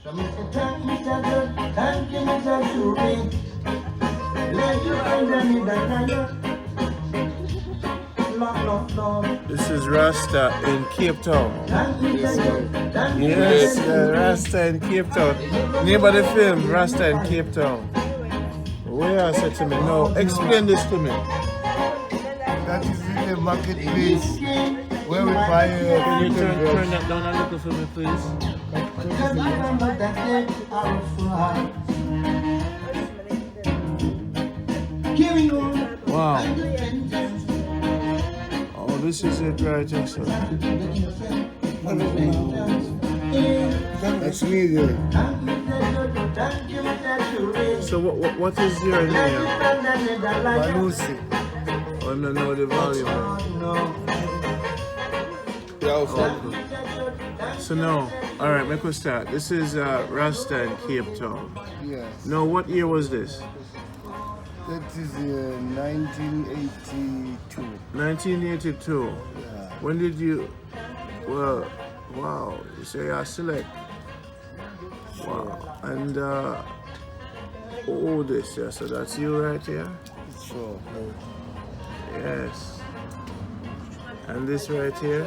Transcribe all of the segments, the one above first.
This is Rasta in Cape Town. Yes, Rasta in Cape Town. Name of the film, Rasta in Cape Town. Where said to me, no, explain this to me. That is in the marketplace where we buy. Can you turn that down a little for me, please? Wow. Oh, this is it right here, sir. That's me there. So what is your name? Malusi. I don't know the volume. So no, all right, make us start. This is Rasta in Cape Town. Yes. No, what year was this? That is 1982. 1982. Yeah. When did you? Well, wow. You say you're select. Wow. And this, yeah. So that's you right here. Sure. Yes. And this right here.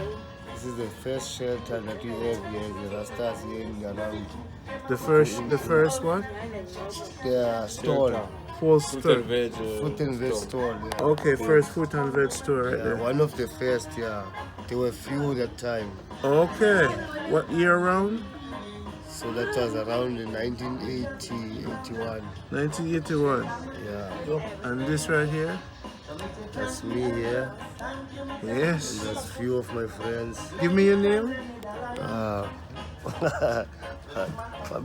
This is the first shelter that we have here. The Rastas here around. The first one. The store. Full store. Fruit and veg store. Yeah. Okay, first fruit and veg store right Yeah, there. one of the first, yeah. There were few that time. Okay. What year around? So that was around the 1980, 81. 1981. Yeah. And this right here? That's me here. Yes. And that's few of my friends. Give me your name.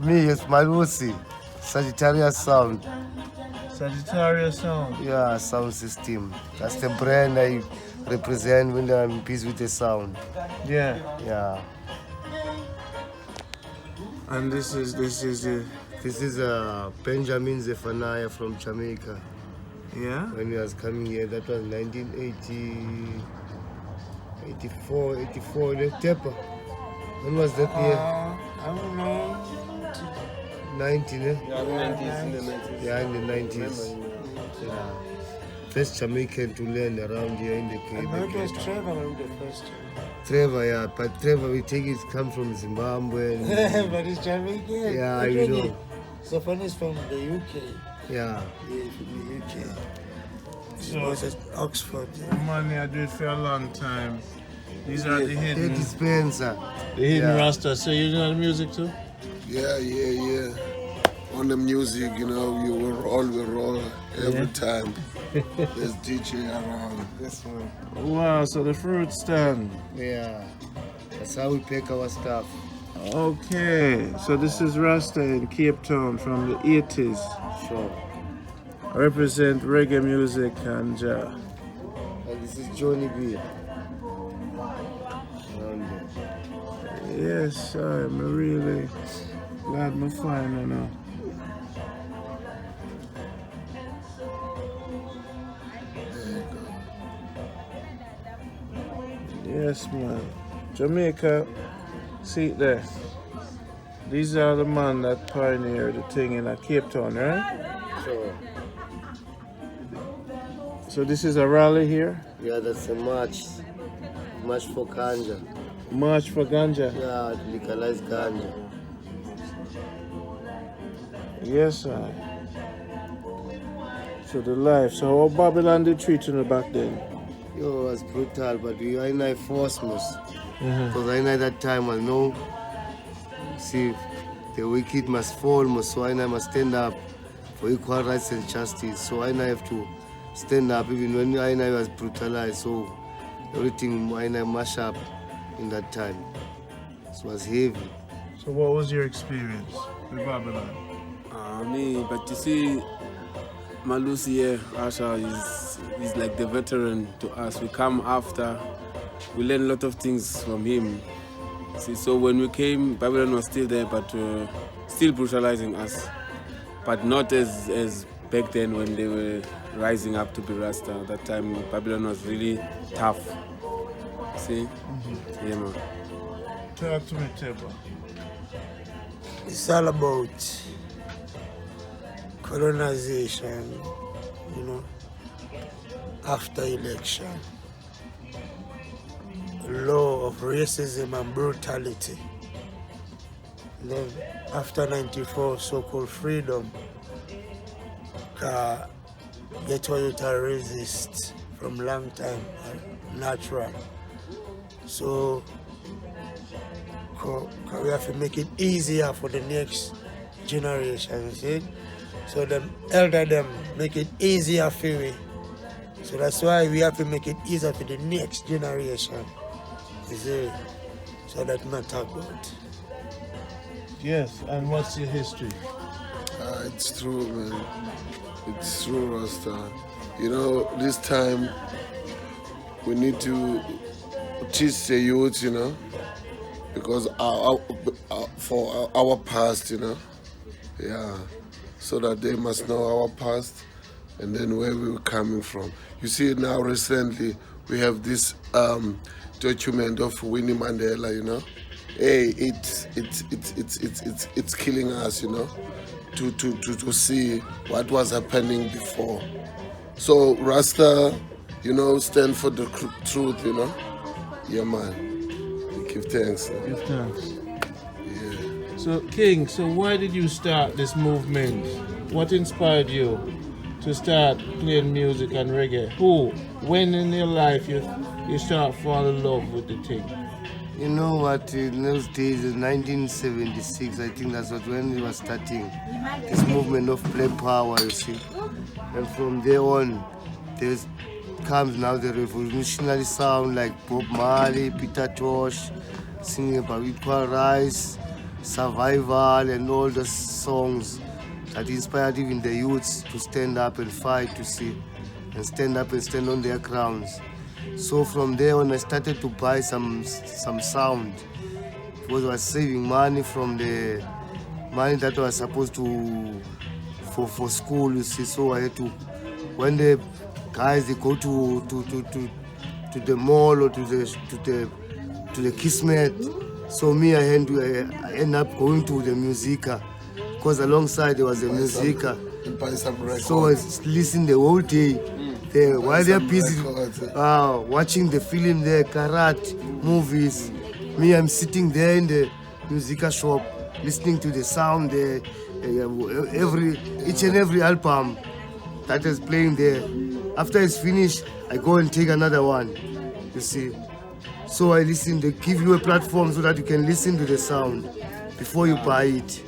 Me is Malusi. Sagittarius sound. Sagittarius sound. Yeah, sound system. That's the brand I represent when I'm busy with the sound. Yeah. Yeah. And this is This is Benjamin Zephaniah from Jamaica. yeah. When he was coming here, that was 1980, 84, the Tepa. When was that year? I don't know. 19, eh? Yeah, 90s, in the 90s. Yeah, in the 90s. Yeah. First Jamaican to land around here in the Cape. Trevor the first time. Trevor, yeah, but Trevor, we think it's come from Zimbabwe. And, But it's Jamaican. yeah, you know. So fun is from the UK. Yeah. Yeah, from the UK. So it's at Oxford. Money, I do it for a long time. These are the The hidden dispenser. yeah. Rasta. So you know the music too? Yeah. On the music, you know, we roll every time. There's DJ around. This one. Wow, so the fruit stand. Yeah. That's how we pack our stuff. Okay, so this is Rasta in Cape Town from the 80s. Sure. I represent reggae music and And this is Johnny B. Rondie. yes, I'm really glad I'm fine now. Yes, man. Jamaica, see it there. These are the man that pioneered the thing in Cape Town, right? Sure. So this is a rally here? Yeah, that's a march. March for ganja. March for ganja? Yeah, legalize ganja. Yes, sir. So the life. So how Babylon did treat you back then? Yo, it was brutal, but we are in a force most. Because I know at that time I know, see, the wicked must fall, so I must stand up for equal rights and justice. So I have to stand up even when I was brutalized. So everything I mash up in that time. So it was heavy. So what was your experience with Babylon? But you see, Malusi here, Asha, is like the veteran to us. We come after, we learn a lot of things from him. See, so when we came, Babylon was still there, but still brutalizing us. But not as back then when they were rising up to be Rasta. At that time, Babylon was really tough. See? Yeah, man. Talk to me, Teba. It's all about colonization, you know, after election, law of racism and brutality. And then after 94, so-called freedom, get what you to resist from long time, natural. So we have to make it easier for the next generation, see? So the elder them make it easier for we. So that's why we have to make it easier for the next generation, you see? So that matter about. Yes, and what's your history? It's true, man. It's true, Rasta. You know, this time we need to teach the youth, you know, because for our past, you know, yeah, so that they must know our past and then where we were coming from. You see, now recently we have this document of Winnie Mandela, you know. Hey, it's killing us, you know, to see what was happening before. So Rasta, you know, stand for the truth, you know. Yeah, man. We give thanks. Give thanks. Yeah. So, King, so why did you start this movement? What inspired you to start playing music and reggae? Who, when in your life you start falling in love with the thing? You know what, in those days, in 1976, I think that's when we were starting this movement of play power, you see. And from there on, there comes now the revolutionary sound like Bob Marley, Peter Tosh, singing about equal rights, survival, and all the songs that inspired even the youths to stand up and fight, you see, and stand up and stand on their grounds. So from there on, I started to buy some sound because I was saving money from the money that was supposed to for school, you see. So I had to, when the guys they go to the mall or to the Kismet, so me I end up going to the Musica because alongside there was a Musica. So I was listening the whole day. While they're busy watching the film there, Karat movies, me I'm sitting there in the Musica shop listening to the sound there, each and every album that is playing there. After it's finished, I go and take another one, you see. So I listen, they give you a platform so that you can listen to the sound before you buy it,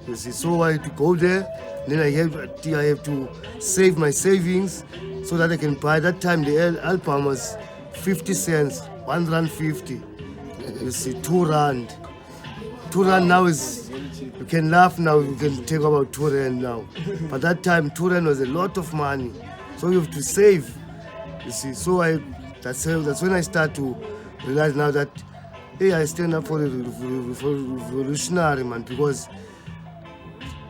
you see. So I have to go there, then I have to save my savings so that I can buy. That time the album was 50 cents, 1 rand 50. You see, 2 rand. 2 rand now is, you can laugh now, you can take about 2 rand now. But that time 2 rand was a lot of money. So you have to save, you see. So that's when I start to realize now that, hey, I stand up for the revolutionary, man, because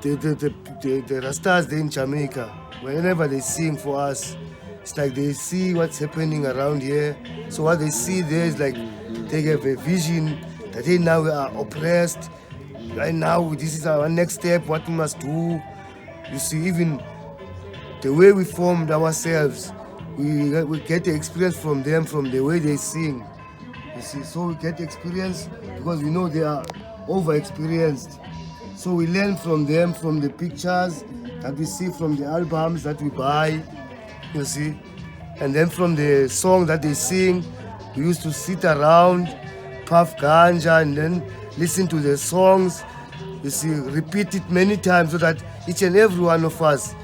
the Rastas there in Jamaica, whenever they sing for us, it's like they see what's happening around here. So what they see there is like they have a vision that they now are oppressed. Right now, this is our next step, what we must do. You see, even the way we formed ourselves, we get the experience from them, from the way they sing. You see, so we get experience because we know they are over-experienced. So we learn from them, from the pictures that we see, from the albums that we buy, you see. And then from the song that they sing, we used to sit around, puff ganja, and then listen to the songs, you see, repeat it many times so that each and every one of us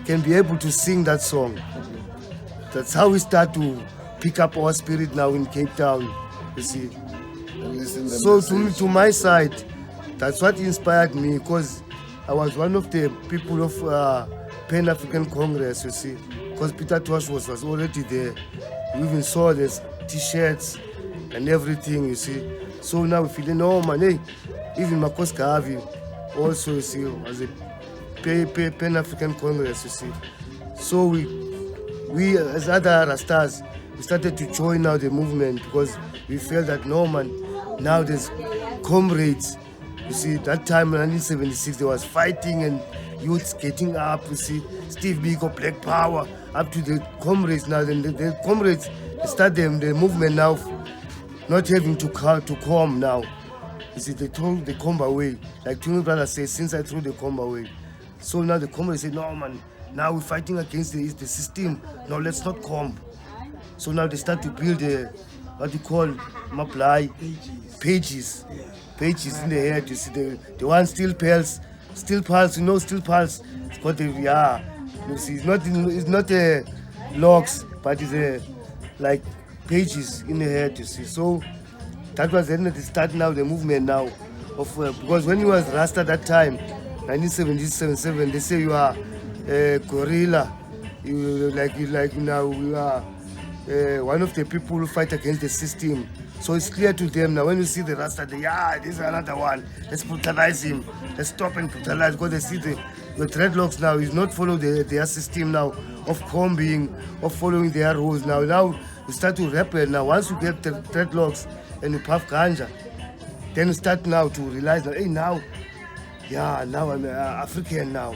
can be able to sing that song. That's how we start to pick up our spirit now in Cape Town, you see. So to my side, that's what inspired me, because I was one of the people of Pan-African Congress, you see, because Peter Tosh was already there. We even saw the T-shirts and everything, you see. So now we feeling, oh man, hey, even Makos Kahavi also, you see, was a Pan-African Congress, you see. So we as other Rastas, we started to join now the movement because we felt that no man, now there's comrades You see, that time in 1976, there was fighting and youths getting up. You see, Steve Biko, Black Power, up to the comrades now. Then the comrades start the movement now, not having to come now. You see, they throw the comb away. Like Tony Brother says, since I threw the comb away. So now the comrades say, no man, now we're fighting against the system. No, let's not comb. So now they start to build what you call maplai pages in the head. You see the one steel pulse, you know, steel pulse. It's got you see, it's not logs, but it's like pages in the head. You see, so that was then the start now the movement now of because when you was Rasta that time, 1977, they say you are a guerrilla. You like now you are one of the people who fight against the system. So it's clear to them now when you see the Rasta, this is another one. Let's brutalize him. Let's stop and brutalize, because they see the dreadlocks now is not follow their system now of combing, of following their rules now. Now you start to rebel now. Once you get the dreadlocks and you puff ganja, then you start now to realize that, hey, now I'm African now.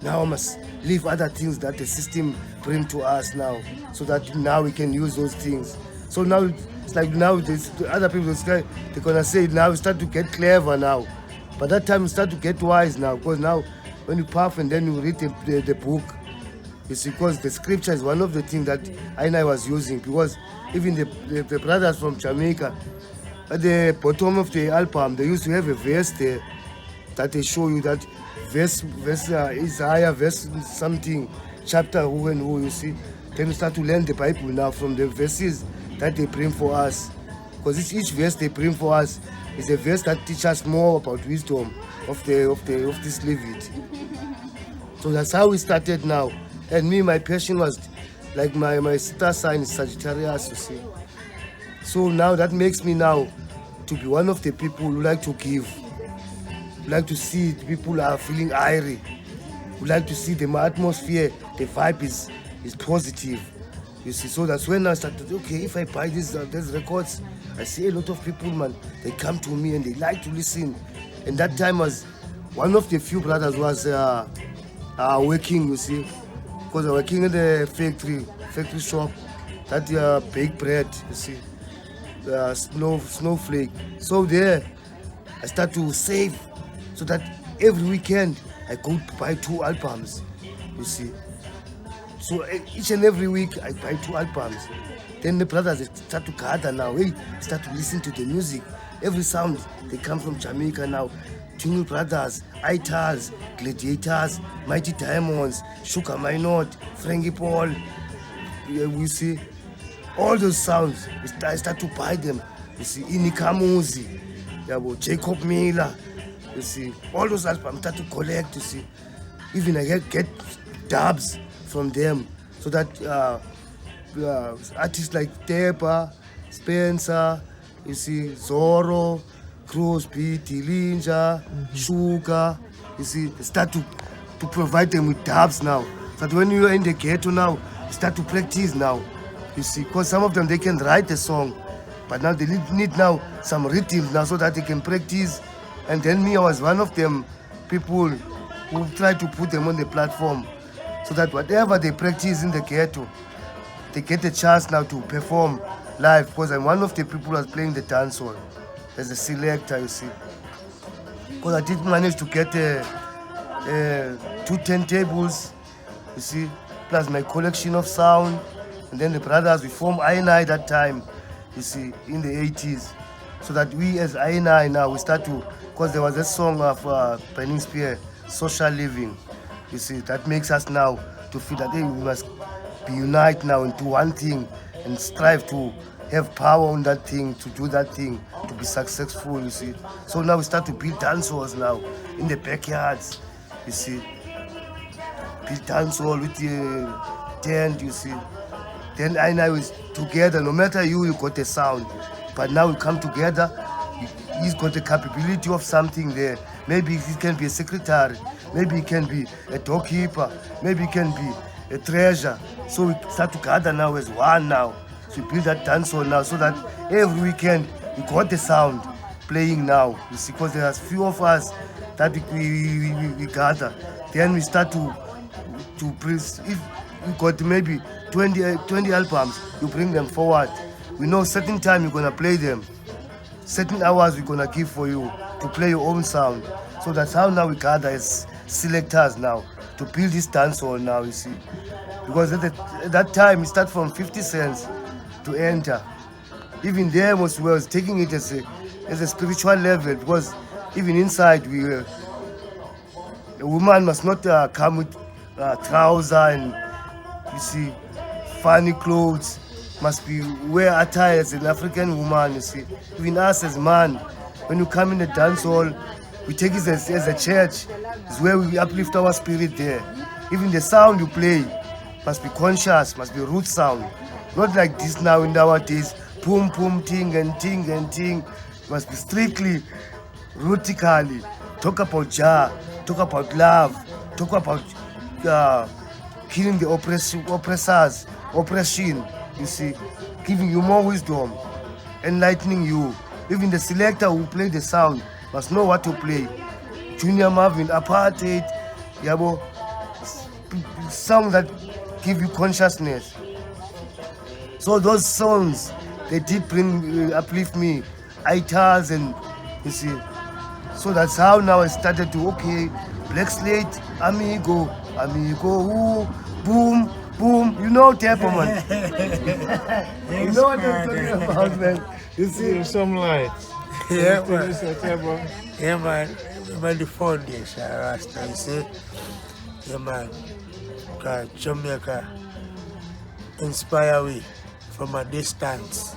Now I must leave other things that the system bring to us now, so that now we can use those things. So now it's like now the other people they're gonna say now we start to get clever now, but that time we start to get wise now, because now when you puff and then you read the book, it's because the scripture is one of the things that I was using, because even the brothers from Jamaica, at the bottom of the album they used to have a verse there that they show you that verse Isaiah, verse something, chapter who and who, you see. Then we start to learn the Bible now from the verses that they bring for us. Because each verse they bring for us is a verse that teaches us more about wisdom of this Levite. So that's how we started now. And me, my passion was like my star sign is Sagittarius, you see. So now that makes me now to be one of the people who like to give. Like to see people are feeling airy. We like to see the atmosphere, the vibe is positive. You see, so that's when I started, okay, if I buy these records, I see a lot of people, man, they come to me and they like to listen. And that time was one of the few brothers was working, you see, because I'm working in the factory shop, that bake bread, you see, snowflake. So there, I start to save, so that every weekend I go to buy 2 albums, you see. So each and every week I buy 2 albums. Then the brothers they start to gather now. Hey, start to listen to the music. Every sound they come from Jamaica now. Tungle Brothers, Itals, Gladiators, Mighty Diamonds, Sugar Minot, Frankie Paul. We see all those sounds. I start to buy them. You see, Inikamuzi, Jacob Miller. You see, all those albums I start to collect. You see, even I get dubs from them, so that artists like Tepa, Spencer, you see, Zorro, Crosby, Dillinger, Sugar, you see, they start to provide them with dubs now. So that when you are in the ghetto now, you start to practice now. You see, because some of them they can write a song, but now they need now some rhythms now so that they can practice. And then me, I was one of them people who tried to put them on the platform, so that whatever they practice in the ghetto, they get a chance now to perform live, because I'm one of the people who was playing the dancehall as a selector, you see. Because I did manage to get 2 turntables, you see, plus my collection of sound. And then the brothers, we formed I&I that time, you see, in the 80s. So that we as I&I now, we start to, because there was a song of Burning Spear, Social Living. You see, that makes us now to feel that hey, we must be united now into one thing and strive to have power on that thing, to do that thing, to be successful, you see. So now we start to build dancehalls now in the backyards, you see. Build dancehall with the tent, you see. Then I now is together, no matter you got a sound, but now we come together. He's got the capability of something there. Maybe he can be a secretary, maybe he can be a doorkeeper, maybe he can be a treasure. So we start to gather now as one now. So we build that dancehall now, so that every weekend we got the sound. playing now. You see, because there's few of us that we gather. Then we start to if you got maybe 20 albums, you bring them forward. We know certain time you're gonna play them, certain hours we're gonna give for you to play your own sound. So that's how now we gather as selectors now to build this dancehall now, you see. Because at that time, it started from 50 cents to enter. Even there was taking it as a spiritual level, because even inside a woman must not come with trousers and, you see, funny clothes. Must be wear attire as an African woman, you see. Even us as man, when you come in the dance hall, we take it as a church. It's where we uplift our spirit there. Even the sound you play must be conscious, must be root sound. Not like this now in nowadays, boom, boom, ting and ting and ting. Must be strictly, rootically. Talk about Jah, talk about love, talk about killing the oppressors, oppression, you see, giving you more wisdom, enlightening you. Even the selector who play the sound must know what to play. Junior Marvin, Apartheid, yabo, songs that give you consciousness. So those songs, they did bring, uplift me, itals and, you see. So that's how now I started to, okay, Black Slate, amigo, ooh, boom, boom. You know Tempo, man. You know what I'm talking about, man. You see? Some lights. Yeah, man. Yeah, man. Remember the foundation, Rasta, you see? Yeah, man. Because Jamaica inspire me from a distance.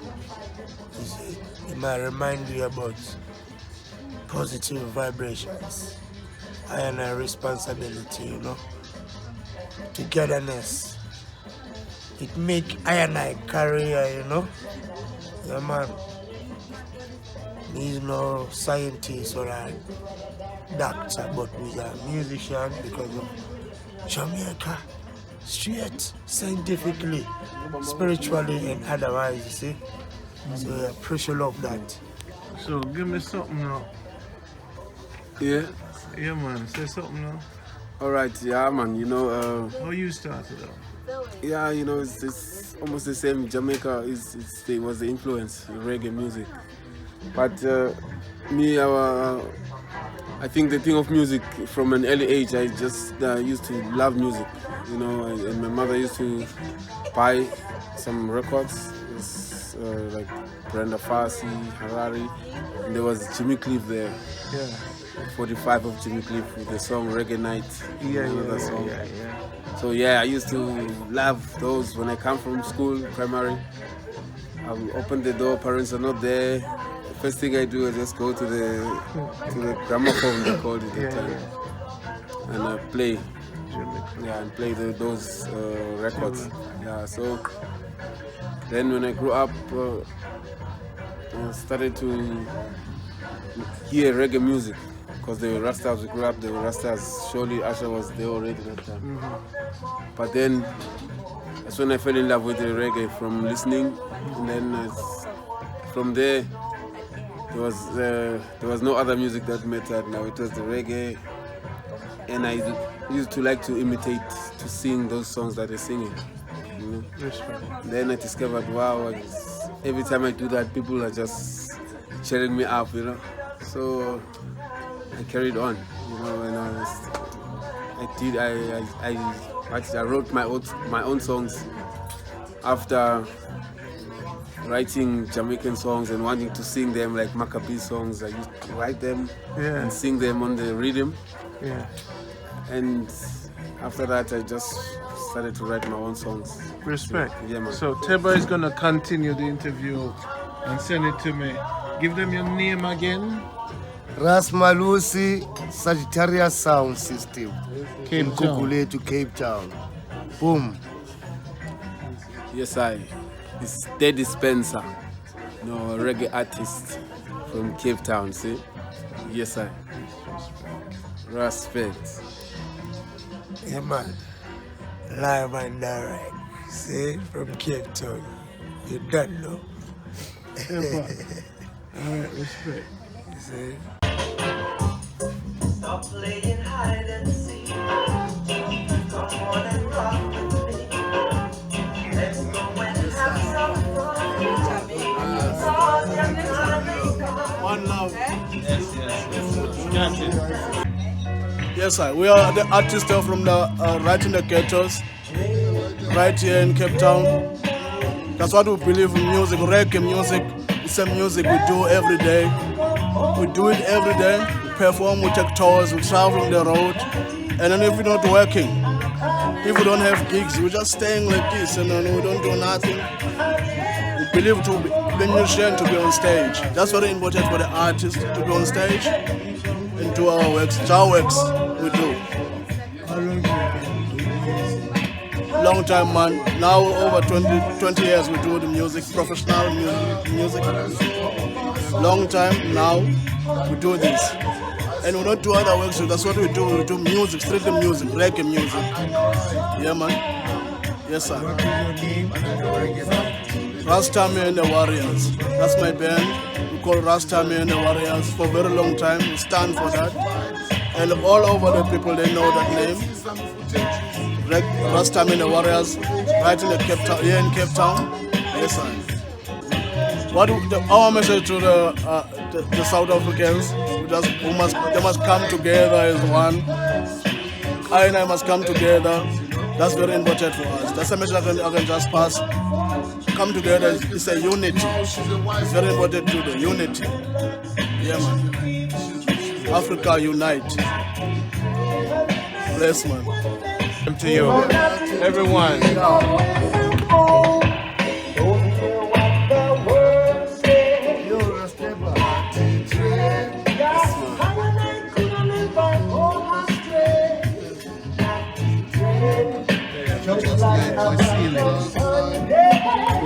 You see? It might remind you about positive vibrations and a responsibility, you know, togetherness. It make I and I career, you know. Yeah, man. He's no scientist or a doctor, but he's a musician because of Jamaica, straight, scientifically, spiritually, and otherwise, you see. So I appreciate love that. So give me something now. Yeah. Yeah, man. Say something now. All right. Yeah, man. You know. How you started out? Yeah, you know, it's almost the same. Jamaica was the influence in reggae music. But me, I think the thing of music from an early age, I just used to love music, you know, and my mother used to buy some records, like Brenda Fassie, Harari, and there was Jimmy Cliff there. Yeah. 45 of Jimmy Cliff with the song Reggae Night. Yeah. So yeah, I used to love those when I come from school, primary. I will open the door, parents are not there. The first thing I do is just go to the gramophone, they called it at the time, and I play. Yeah, and play those records. Yeah, so then when I grew up, I started to hear reggae music. Because they were Rastas, we grew up, they were Rastas. Surely Asha was there already at that time. But then, that's when I fell in love with the reggae from listening. And then from there, there was no other music that mattered now. It was the reggae. And I used to like to imitate, to sing those songs that they're singing. You know? Then I discovered, wow, every time I do that, people are just cheering me up, you know. So I carried on, you know, and I wrote my own songs after writing Jamaican songs and wanting to sing them like Maccabee songs. I used to write them and sing them on the rhythm. Yeah. And after that, I just started to write my own songs. Respect. Yeah, man. So Teba is gonna continue the interview and send it to me. Give them your name again. Rasmalusi Sagittarius Sound System. Cape in Town. Kukule to Cape Town. Boom. Yes, it's Teddy Spencer, a reggae artist from Cape Town, see? Yes, Respect. Yeah, man. Live and direct. See, from Cape Town. You don't know. Alright, respect. See? Stop playing hide and seek. Come on and rock with me. Let's go and have some fun. One love. Got it. Yes, sir. We are the artists from the right in the ghettos, right here in Cape Town. That's what we believe in music. Reggae music. It's a music we do every day. We do it every day. We perform, we take tours, we travel on the road. And then if we're not working, if we don't have gigs, we're just staying like this and then we don't do nothing. We believe to be the musician to be on stage. That's very important for the artist to be on stage and do our works. It's our works we do. Long time, man. Now over 20 years we do the music, professional music. Long time now we do this. And we don't do other works, so that's what we do. We do music, strictly music, reggae music. Yeah, man. Yes, sir. Rasta and the Warriors. That's my band. We call Rasta and the Warriors for a very long time. We stand for that. And all over the people, they know that name. Rasta and the Warriors, right in the Cape Town, here in Cape Town. Yes, sir. Our message to the South Africans, they must come together as one. I must come together. That's very important for us. That's a message I can just pass. Come together, it's a unity. It's very important to the unity. Yeah, man. Africa unite. Bless, man. To you, everyone.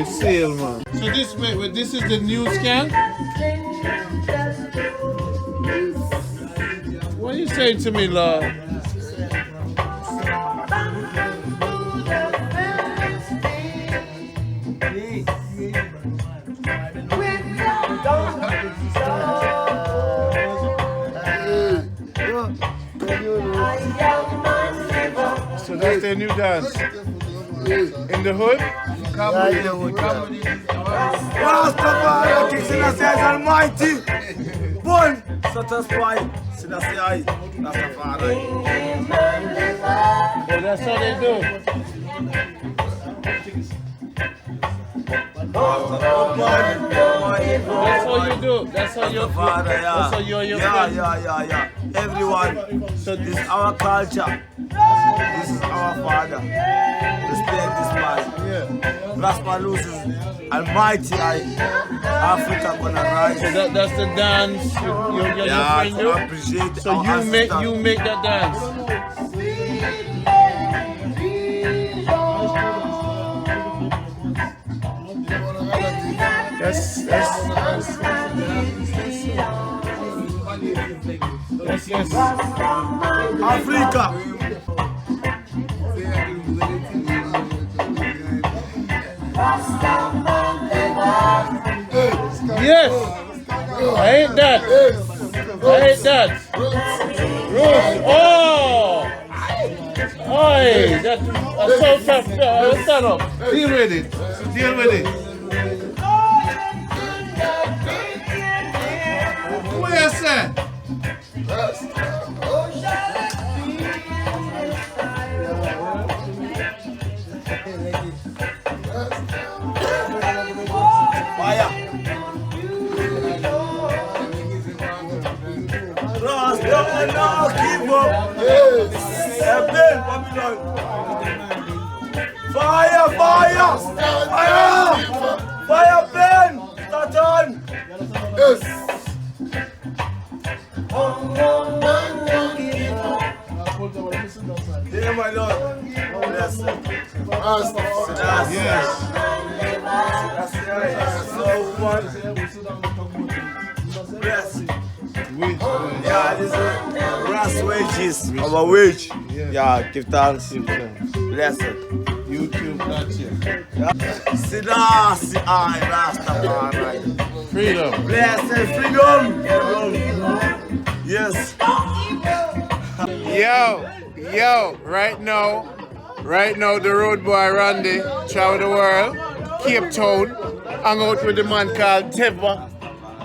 It's seal, man. So this is the new scan? What are you saying to me, Lord? So that's their new dance. In the hood? Rastafari, King Selassie is almighty. Born, satisfied, Selassie, Rastafari. Oh, that's how they do. That's how you do. That's how you. That's how you. Yeah. Everyone. So this is our culture. This is our father. Respect this man. Yeah. Rasta loses almighty. Africa gonna rise. So that's the dance. Your friend do. Appreciate. So you make that dance. That's Africa. Yes. I hate that. I hate that. Rose. Oh. Oi. That's so tough. Stand up. Deal with it. Deal with it. Where's that? Fire. Rasta, no give up. Fire, fire, fire, fire, Ben, start on. Yes. Dear my Lord, bless you. Yes. So much. Bless you. Yeah, this is grass wages, our wage. Yeah, give thanks. Bless it. YouTube, that's it. Selassie, I Rastafari. Freedom. Play I say freedom. Yes. Yo, right now the road boy Rondie travel the world, Cape Town, hang out with the man called Teva,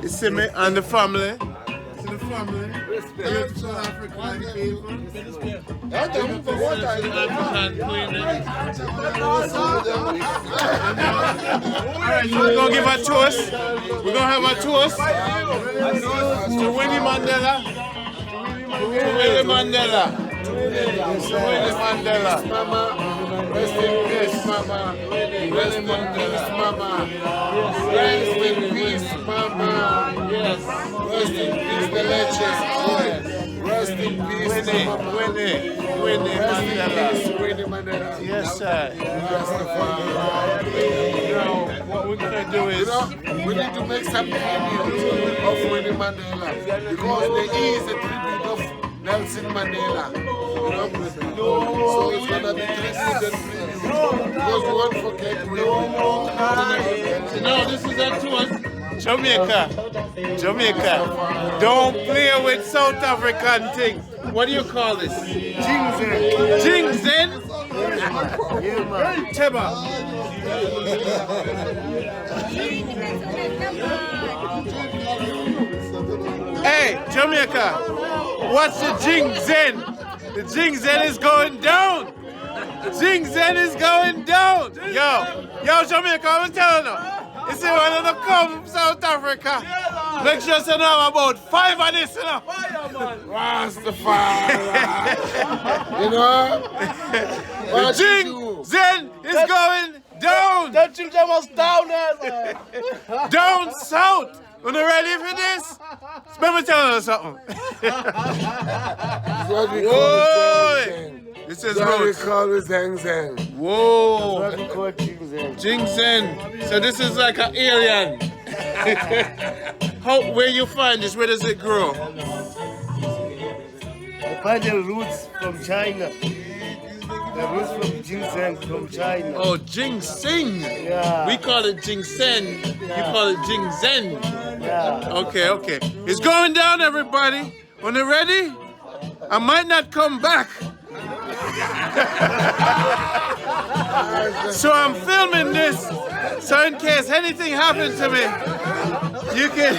you see me, and the family. See the family. Respect. South African people. African queen. Alright, so we're gonna give a toast. We're gonna have a toast to Winnie Mandela. Winnie Mandela. Winnie Mandela. Mama. Rest in peace, Mama. Rest in peace, Mama. Rest in peace, Mama. Yes. Rest in peace, the legend. Rest in peace, Winnie Mandela. Yes, sir. Now, what we're gonna do is, we need to make some tribute of Winnie Mandela because there is a tribute of Nelson Mandela. So it's gonna be tribute and tribute because we won't forget no, this is a toast. Jamaica. Don't play with South African thing. What do you call this? Jingzen? Teba. Hey, Jamaica, what's the Jingzen? The Jingzen is going down. Jingzen is going down. Yo, Jamaica, I'm telling you. You see, when you come South Africa, make sure you know about 5 of this, you know. Rastafari. You know? The Jingzen is going down. The children was down there. Down south. Are you ready for this? Let me tell you something. This is what we roots. call it Zeng Zeng. Whoa. Jingzen. So this is like an alien. Where you find this? Where does it grow? I find the roots from China. The roots from ginseng from China. Oh, ginseng. Yeah. We call it ginseng. Yeah. You call it ginseng. Yeah. Okay. It's going down, everybody. When you're ready, I might not come back. So I'm filming this, so in case anything happens to me, you can.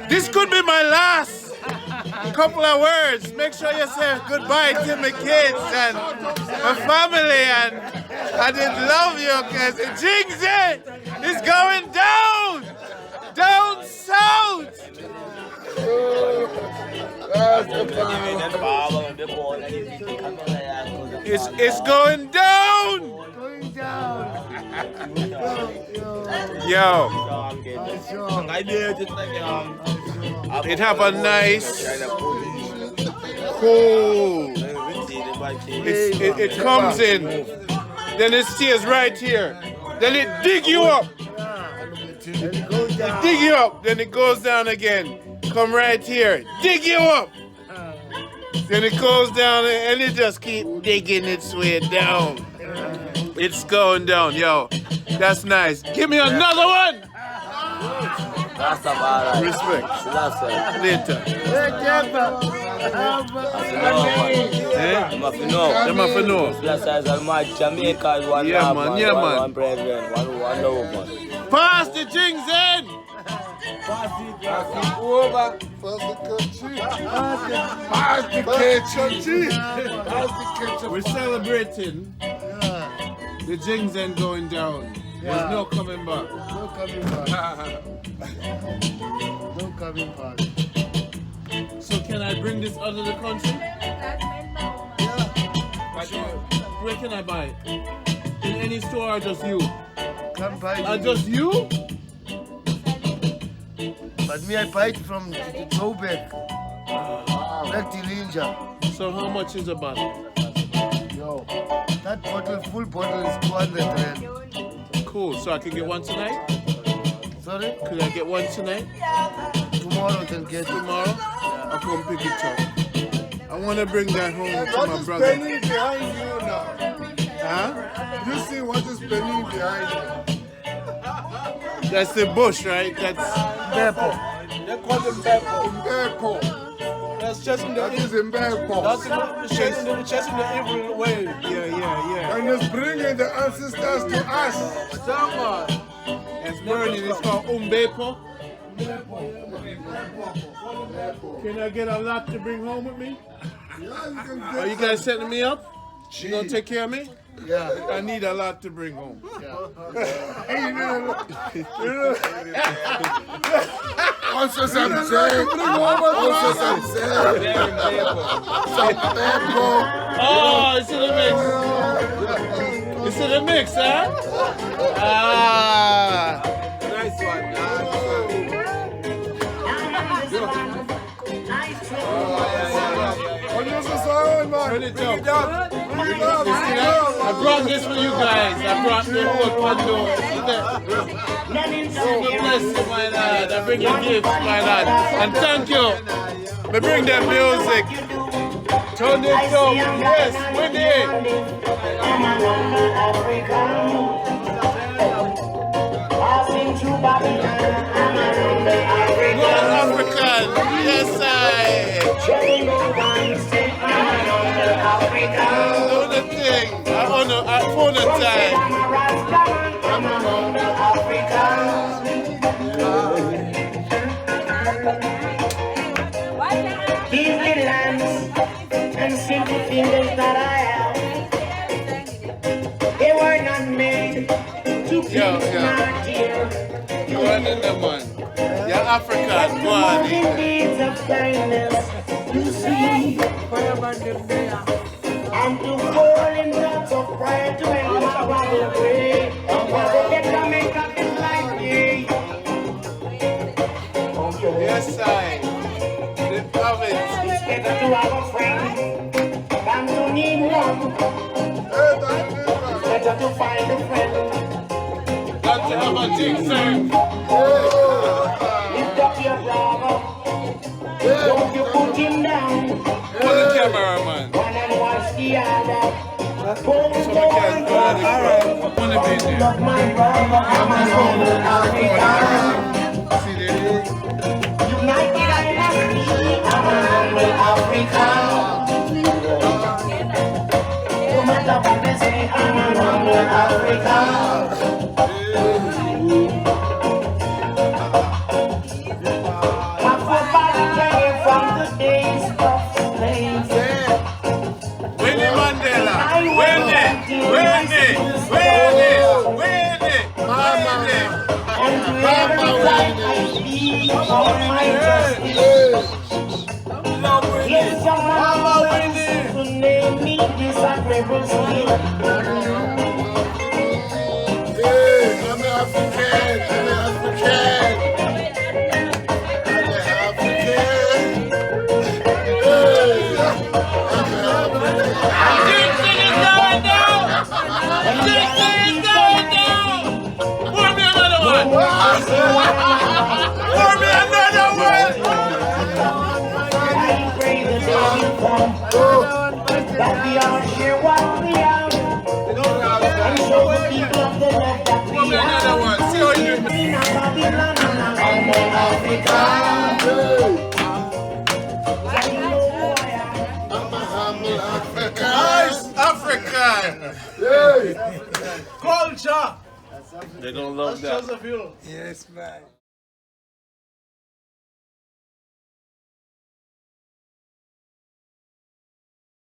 This could be my last couple of words. Make sure you say goodbye to my kids and my family, and I did love you because Jingzen is going down south. It's going down. Yo. It have a nice cool. It comes in, then it stays right here. Then it dig you up. It dig you up, then it goes down again. Come right here, dig you up. Then it goes down and it just keep digging its way down. It's going down, yo. That's nice. Give me another one. Respect. Later. Yeah, man. Pass the things in. Pass the ketchup. We're celebrating the Jingzen going down. There's no coming back. No coming back. So can I bring this out of the country? Where can I buy it? In any store or just you? Come buy it. Just you? But me, I buy it from Joburg. Black Dillinger. So how much is a bottle? Yo, that bottle, full bottle is 200 rand. Cool. So I can get one tonight? Sorry? Could I get one tonight? Tomorrow can get it. Tomorrow? I'll come pick it up. I want to bring that home to my brother. Huh? You see what is beneath behind you? That's the bush, right? That's Purple. They call them Beppo. Mbeko. That's chasing the That is Mbeko. That's chasing the evil way. yeah. And it's bringing the ancestors to us. Someone. That's burning. It's called umbepo. Can I get a lot to bring home with me? Are you guys setting me up? You gonna take care of me? Yeah. I need a lot to bring home. Also some Jay. Also some Jay. Some Mbeko. Oh, it's in the mix. It's in the mix, huh? Ah. Nice one. Turn it up. I brought this for you guys. I brought the whole condo. God bless you, my lad. I bring you gifts, my lad. And thank you. We bring them music. Turn it up. Yes, Winnie. North African. Yes, I. Do the thing. I phone the time. These little lands and simple fingers that I have, they were not made to be Yo. not here. Go on in the one. You're African. Go on. Moving deeds of kindness, you see, and to fall in lots of pride to end my travel way. Let Jamaica be like me. Yes, I. The province. It's better to have a friend than to need one. It's better to find a friend. Got to have a jigsaw. Lift up your brother. Don't you put him down. For the cameraman. One and watch the other. So we can go to the crowd. I want to be there. Love my brother, I'm a humble African. See there? United I must be, I'm a humble African. No matter what they say, I'm a humble African. My forefathers came from the days of slavery. Winnie Mandela. Winnie. And to every life I see all my justice. Yes, someone to name me disagreeable skill. Hey, I'm African. I'm African. I'm African. Hey, I'm African. Pour me another one. Pour me another one. I pray the day will come that we all share what we have and show the people of the love that Pour we me another have. one. See how you do. In a Babylon and a humble Africa. I'm a humble African. Nice African. Hey. Culture. They're gonna love that. Joseph Hill. Yes, man.